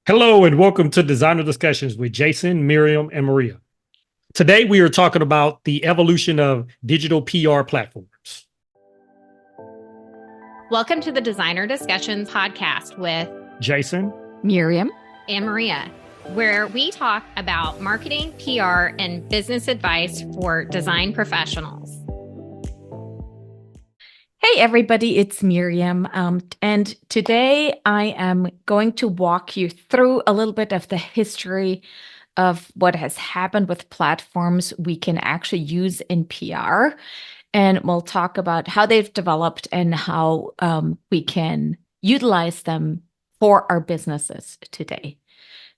Hello and welcome to Designer Discussions with Jason, Miriam, and Maria. Today we are talking about the evolution of digital PR platforms. Welcome to the Designer Discussions podcast with Jason, Miriam, and Maria, where we talk about marketing, PR, and business advice for design professionals. Hey everybody, it's Miriam. And today I am going to walk you through a little bit of the history of what has happened with platforms we can actually use in PR. And we'll talk about how they've developed and how we can utilize them for our businesses today.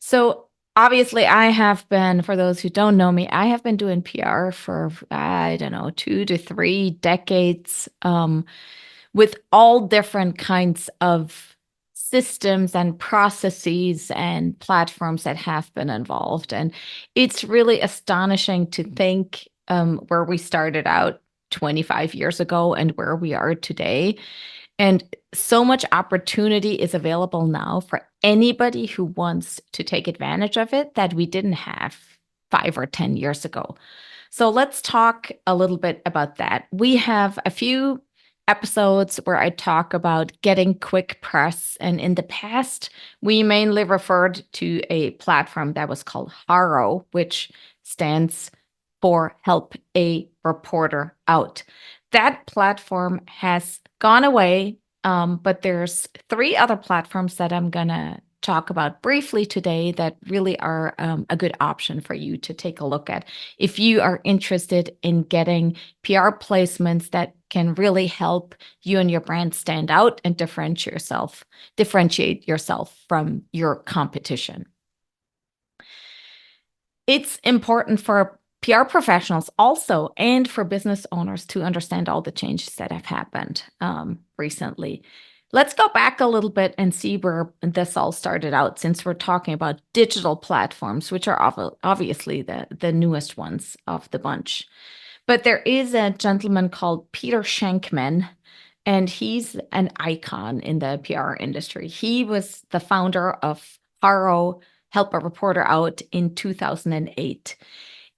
So obviously, I have been, for those who don't know me, I have been doing PR for, I don't know, 2 to 3 decades with all different kinds of systems and processes and platforms that have been involved. And it's really astonishing to think where we started out 25 years ago and where we are today. And so much opportunity is available now for anybody who wants to take advantage of it that we didn't have 5 or 10 years ago. So let's talk a little bit about that. We have a few episodes where I talk about getting quick press. And in the past, we mainly referred to a platform that was called HARO, which stands for Help a Reporter Out. That platform has gone away, but there's 3 other platforms that I'm going to talk about briefly today that really are a good option for you to take a look at if you are interested in getting PR placements that can really help you and your brand stand out and differentiate yourself from your competition. It's important for PR professionals also, and for business owners to understand all the changes that have happened recently. Let's go back a little bit and see where this all started out, since we're talking about digital platforms, which are obviously the newest ones of the bunch. But there is a gentleman called Peter Shankman, and he's an icon in the PR industry. He was the founder of HARO, Help a Reporter Out, in 2008.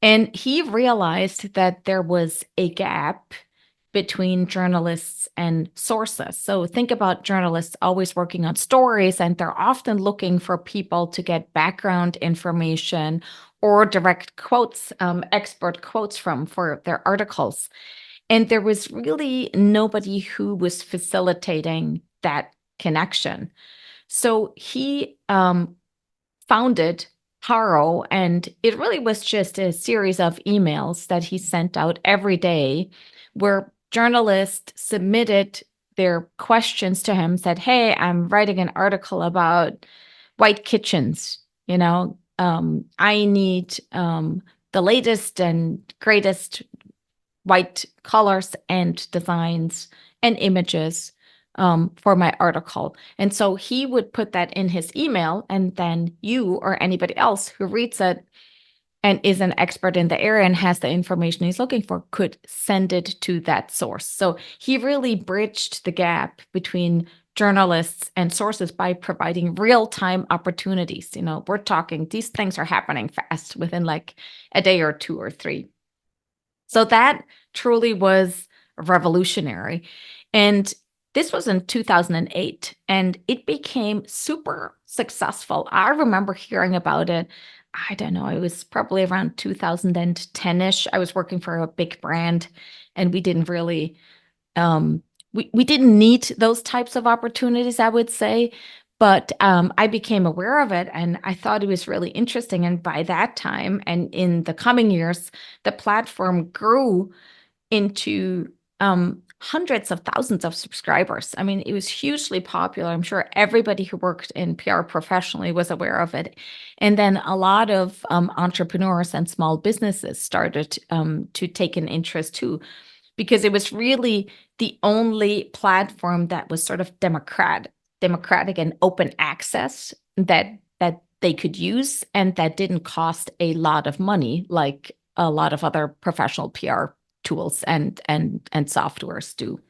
And he realized that there was a gap between journalists and sources. So think about journalists always working on stories, and they're often looking for people to get background information or direct quotes, expert quotes from for their articles. And there was really nobody who was facilitating that connection. So he founded HARO, and it really was just a series of emails that he sent out every day where journalists submitted their questions to him, said, hey, I'm writing an article about white kitchens. I need the latest and greatest white colors and designs and images for my article. And so he would put that in his email, and then you or anybody else who reads it and is an expert in the area and has the information he's looking for could send it to that source. So he really bridged the gap between journalists and sources by providing real-time opportunities. We're talking, these things are happening fast within like a day or 2 or 3. So that truly was revolutionary. And this was in 2008, and it became super successful. I remember hearing about it. I don't know, it was probably around 2010-ish. I was working for a big brand, and we didn't really, we didn't need those types of opportunities, I would say. But I became aware of it, and I thought it was really interesting. And by that time, and in the coming years, the platform grew into hundreds of thousands of subscribers. I mean, it was hugely popular. I'm sure everybody who worked in PR professionally was aware of it. And then a lot of entrepreneurs and small businesses started to take an interest too, because it was really the only platform that was sort of democratic and open access that they could use, and that didn't cost a lot of money like a lot of other professional PR tools and softwares do.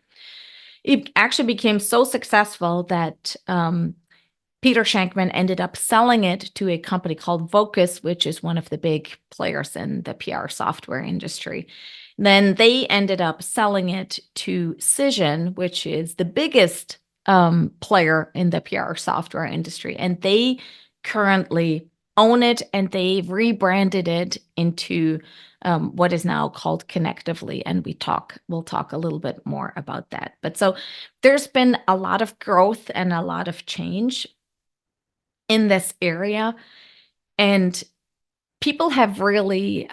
It actually became so successful that Peter Shankman ended up selling it to a company called Vocus, which is one of the big players in the PR software industry. Then they ended up selling it to Cision, which is the biggest player in the PR software industry. And they currently own it, and they've rebranded it into what is now called Connectively. And we'll talk a little bit more about that. But so there's been a lot of growth and a lot of change in this area, and people have really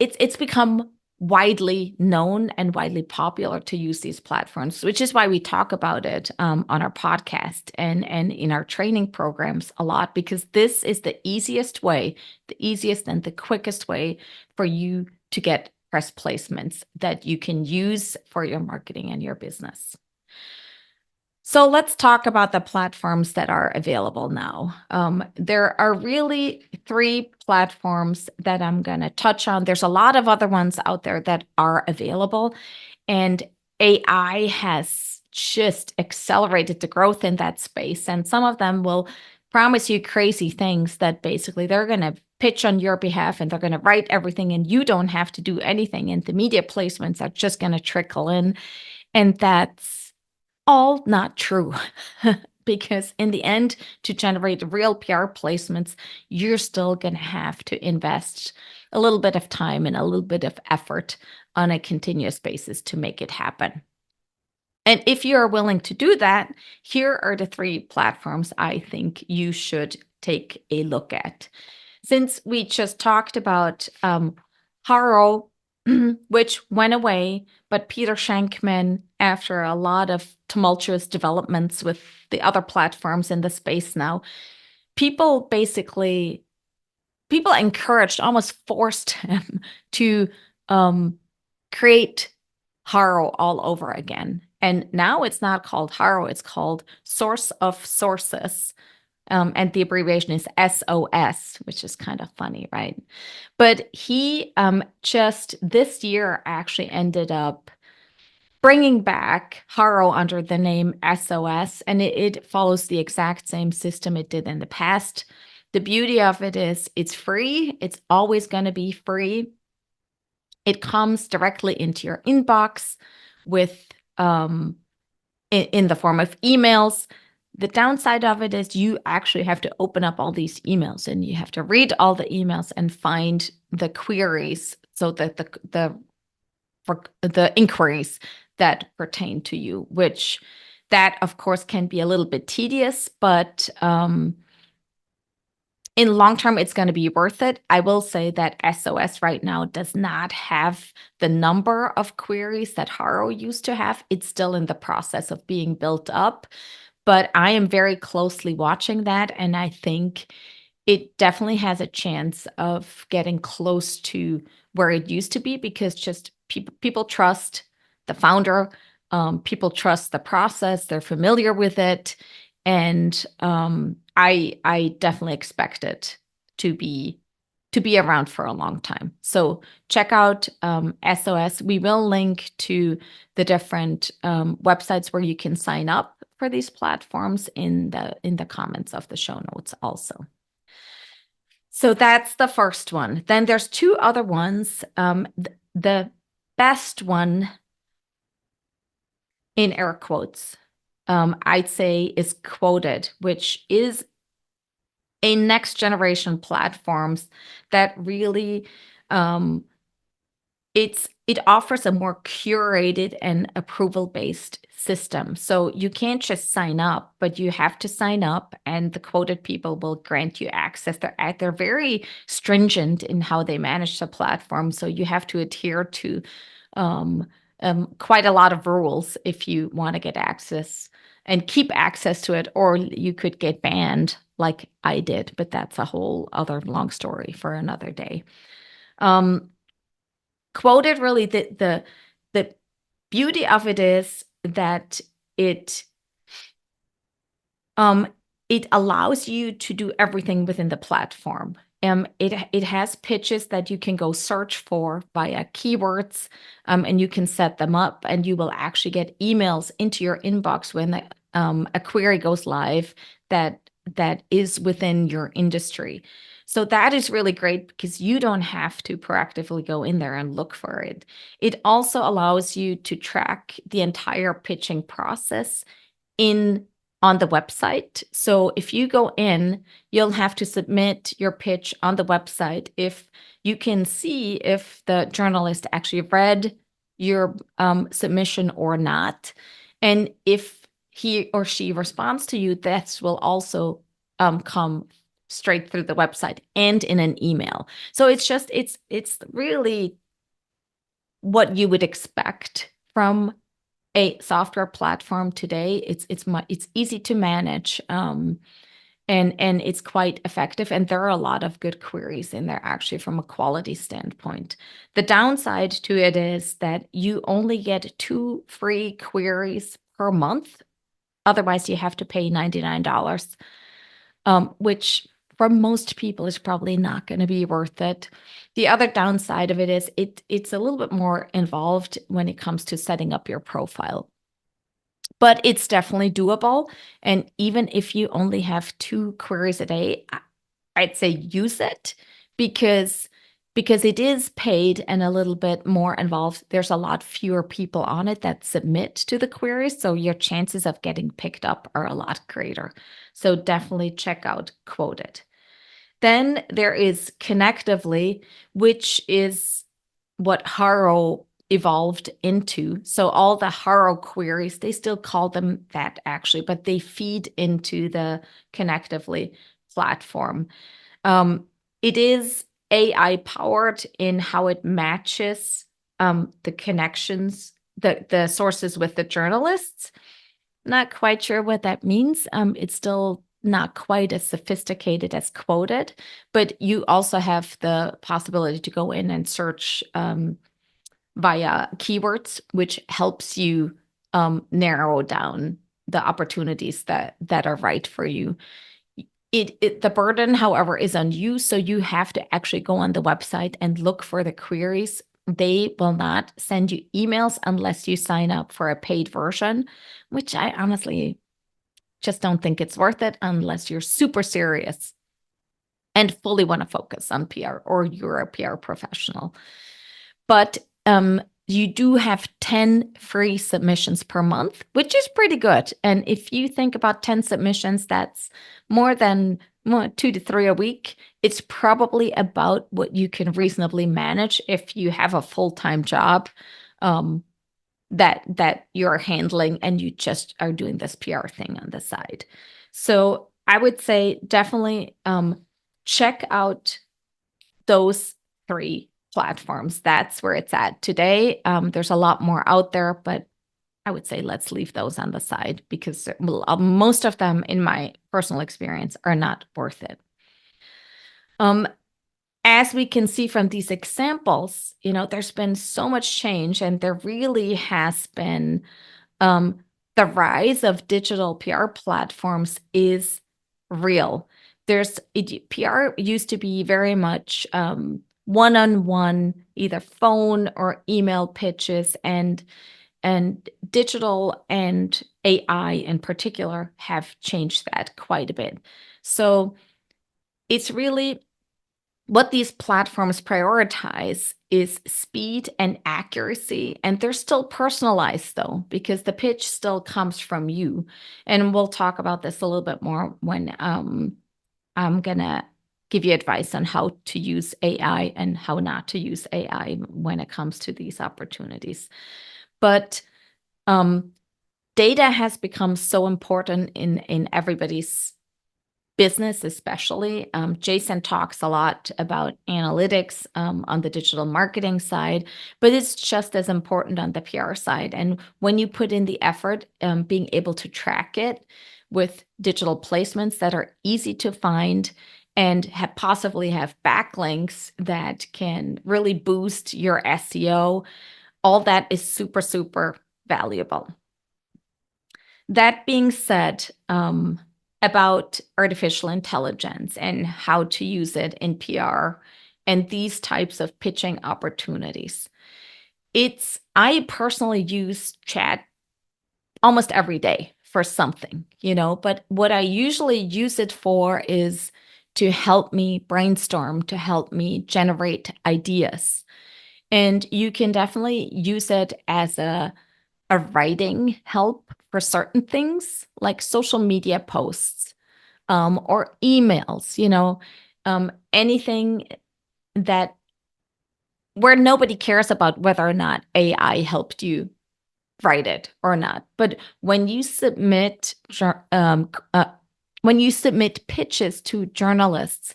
it's become widely known and widely popular to use these platforms, which is why we talk about it on our podcast and in our training programs a lot, because this is the easiest and the quickest way for you to get press placements that you can use for your marketing and your business. So let's talk about the platforms that are available now. There are really 3 platforms that I'm going to touch on. There's a lot of other ones out there that are available, and AI has just accelerated the growth in that space. And some of them will promise you crazy things that basically they're going to pitch on your behalf, and they're going to write everything, and you don't have to do anything. And the media placements are just going to trickle in. And that's all not true, because in the end, to generate real PR placements, you're still going to have to invest a little bit of time and a little bit of effort on a continuous basis to make it happen. And if you're willing to do that, here are the 3 platforms I think you should take a look at. Since we just talked about HARO, which went away, but Peter Shankman, after a lot of tumultuous developments with the other platforms in the space now, people encouraged, almost forced him to create HARO all over again. And now it's not called HARO, it's called Source of Sources. And the abbreviation is SOS, which is kind of funny, right? But he just this year actually ended up bringing back HARO under the name SOS, and it follows the exact same system it did in the past. The beauty of it is it's free. It's always going to be free. It comes directly into your inbox with in the form of emails. The downside of it is you actually have to open up all these emails, and you have to read all the emails and find the queries, so that the inquiries that pertain to you, which that of course can be a little bit tedious, but in long term, it's going to be worth it. I will say that SOS right now does not have the number of queries that HARO used to have. It's still in the process of being built up. But I am very closely watching that, and I think it definitely has a chance of getting close to where it used to be, because just people trust the founder, people trust the process, they're familiar with it, and I definitely expect it to be around for a long time. So check out SOS. We will link to the different websites where you can sign up for these platforms in the comments of the show notes also. So that's the first one. Then there's 2 other ones. The best one, in air quotes, I'd say is Qwoted, which is a next generation platforms that really it offers a more curated and approval-based system. So you can't just sign up, but you have to sign up, and the Qwoted people will grant you access. They're very stringent in how they manage the platform, so you have to adhere to quite a lot of rules if you want to get access and keep access to it, or you could get banned like I did, but that's a whole other long story for another day. Qwoted, really, the beauty of it is that it allows you to do everything within the platform. It has pitches that you can go search for via keywords, and you can set them up, and you will actually get emails into your inbox a query goes live that is within your industry. So that is really great because you don't have to proactively go in there and look for it. It also allows you to track the entire pitching process on the website. So if you go in, you'll have to submit your pitch on the website. If you can see if the journalist actually read your submission or not, and if he or she responds to you, that will also come straight through the website and in an email. So it's really what you would expect from a software platform today. It's easy to manage, and it's quite effective. And there are a lot of good queries in there actually from a quality standpoint. The downside to it is that you only get 2 free queries per month. Otherwise, you have to pay $99, which for most people is probably not going to be worth it. The other downside of it is it's a little bit more involved when it comes to setting up your profile. But it's definitely doable. And even if you only have 2 queries a day, I'd say use it because it is paid and a little bit more involved. There's a lot fewer people on it that submit to the queries, so your chances of getting picked up are a lot greater. So definitely check out Qwoted. Then there is Connectively, which is what HARO evolved into. So all the HARO queries, they still call them that actually, but they feed into the Connectively platform. It is AI powered in how it matches the connections, the sources with the journalists. Not quite sure what that means. It's still not quite as sophisticated as Qwoted, but you also have the possibility to go in and search via keywords, which helps you narrow down the opportunities that are right for you. The burden, however, is on you. So you have to actually go on the website and look for the queries. They will not send you emails unless you sign up for a paid version, which I honestly just don't think it's worth it unless you're super serious and fully want to focus on PR or you're a PR professional. But you do have 10 free submissions per month, which is pretty good. And if you think about 10 submissions, that's more than 2 to 3 a week. It's probably about what you can reasonably manage if you have a full-time job that you're handling and you just are doing this PR thing on the side. So I would say definitely check out those 3 platforms. That's where it's at today. There's a lot more out there, but I would say let's leave those on the side because most of them, in my personal experience, are not worth it. As we can see from these examples, there's been so much change, and there really has been the rise of digital PR platforms is real. PR used to be very much one-on-one, either phone or email pitches, and digital and AI in particular have changed that quite a bit. So it's really what these platforms prioritize is speed and accuracy, and they're still personalized though, because the pitch still comes from you. And we'll talk about this a little bit more when I'm gonna give you advice on how to use AI and how not to use AI when it comes to these opportunities. But data has become so important in everybody's business, especially. Jason talks a lot about analytics on the digital marketing side, but it's just as important on the PR side. And when you put in the effort, being able to track it with digital placements that are easy to find and possibly have backlinks that can really boost your SEO, all that is super, super valuable. That being said, about artificial intelligence and how to use it in PR and these types of pitching opportunities. I personally use chat almost every day for something, but what I usually use it for is to help me brainstorm, to help me generate ideas. And you can definitely use it as a writing help for certain things like social media posts, or emails, anything that where nobody cares about whether or not AI helped you write it or not. But when you submit pitches to journalists,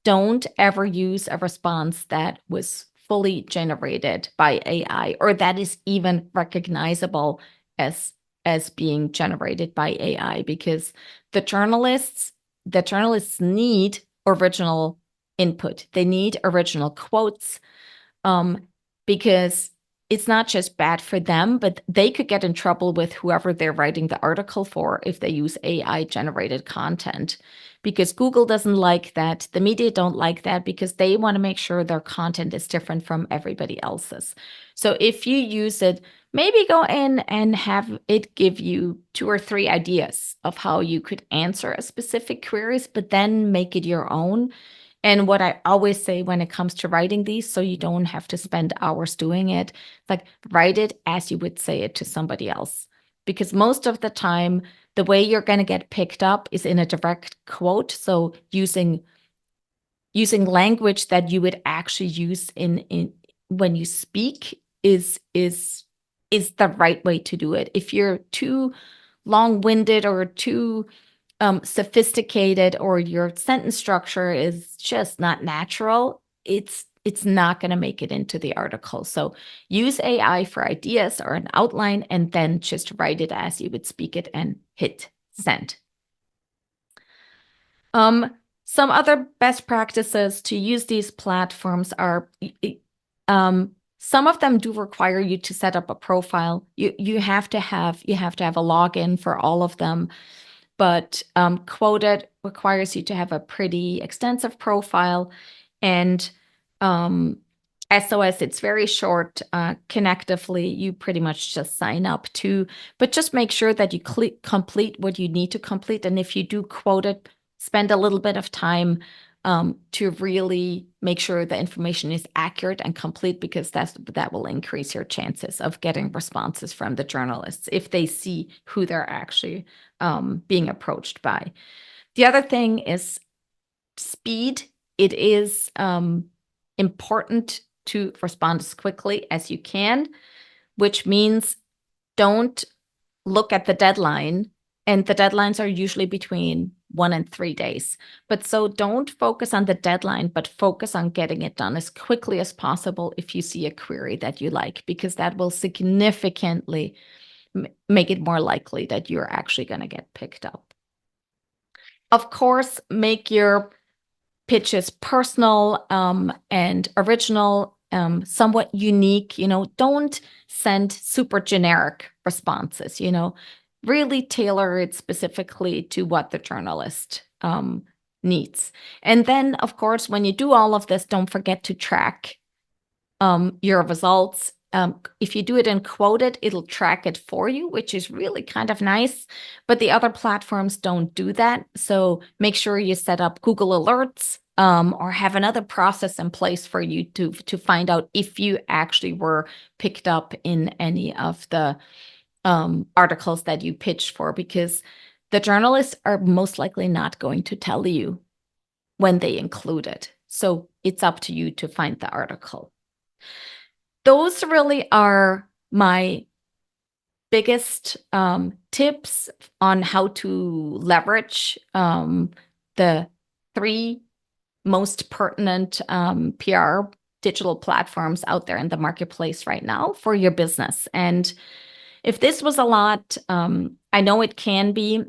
don't ever use a response that was fully generated by AI or that is even recognizable as being generated by AI, because the journalists need original input. They need original quotes, because it's not just bad for them, but they could get in trouble with whoever they're writing the article for if they use AI generated content, because Google doesn't like that. The media don't like that because they want to make sure their content is different from everybody else's. So if you use it, maybe go in and have it give you 2 or 3 ideas of how you could answer a specific queries, but then make it your own. And what I always say when it comes to writing these, so you don't have to spend hours doing it, like write it as you would say it to somebody else. Because most of the time, the way you're going to get picked up is in a direct quote. So using language that you would actually use in when you speak is the right way to do it. If you're too long-winded or too sophisticated, or your sentence structure is just not natural, it's not going to make it into the article. So use AI for ideas or an outline, and then just write it as you would speak it and hit send. Some other best practices to use these platforms are, some of them do require you to set up a profile. You have to have a login for all of them. But Qwoted requires you to have a pretty extensive profile, and SOS, it's very short. Connectively, you pretty much just sign up to, but just make sure that you complete what you need to complete. And if you do Qwoted, spend a little bit of time to really make sure the information is accurate and complete, because that will increase your chances of getting responses from the journalists if they see who they're actually being approached by. The other thing is speed. It is important to respond as quickly as you can, which means don't look at the deadline. And the deadlines are usually between 1 and 3 days. But so don't focus on the deadline, but focus on getting it done as quickly as possible if you see a query that you like, because that will significantly make it more likely that you're actually going to get picked up. Of course, make your pitches personal and original, somewhat unique. Don't send super generic responses. Really tailor it specifically to what the journalist needs. And then, of course, when you do all of this, don't forget to track your results. If you do it in Qwoted, it'll track it for you, which is really kind of nice. But the other platforms don't do that. So make sure you set up Google Alerts or have another process in place for you to find out if you actually were picked up in any of the articles that you pitched for, because the journalists are most likely not going to tell you when they include it. So it's up to you to find the article. Those really are my biggest tips on how to leverage the 3 most pertinent PR digital platforms out there in the marketplace right now for your business. And if this was a lot, I know it can be.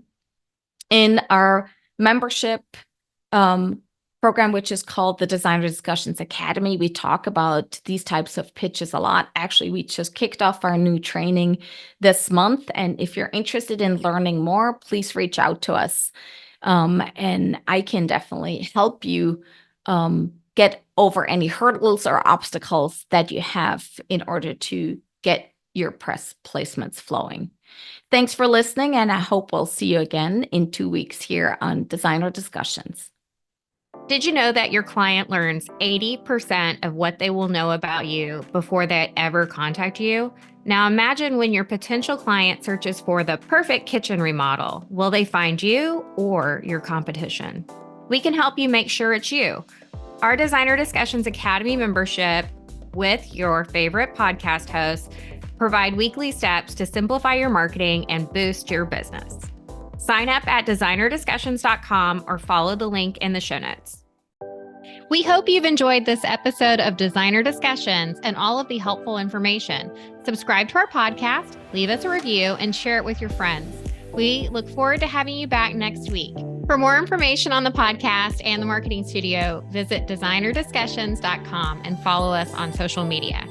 In our membership program, which is called the Designer Discussions Academy, we talk about these types of pitches a lot. Actually, we just kicked off our new training this month. And if you're interested in learning more, please reach out to us. And I can definitely help you get over any hurdles or obstacles that you have in order to get your press placements flowing. Thanks for listening, and I hope we'll see you again in 2 weeks here on Designer Discussions. Did you know that your client learns 80% of what they will know about you before they ever contact you? Now imagine when your potential client searches for the perfect kitchen remodel. Will they find you or your competition? We can help you make sure it's you. Our Designer Discussions Academy membership with your favorite podcast hosts provide weekly steps to simplify your marketing and boost your business. Sign up at designerdiscussions.com or follow the link in the show notes. We hope you've enjoyed this episode of Designer Discussions and all of the helpful information. Subscribe to our podcast, leave us a review, and share it with your friends. We look forward to having you back next week. For more information on the podcast and the marketing studio, visit designerdiscussions.com and follow us on social media.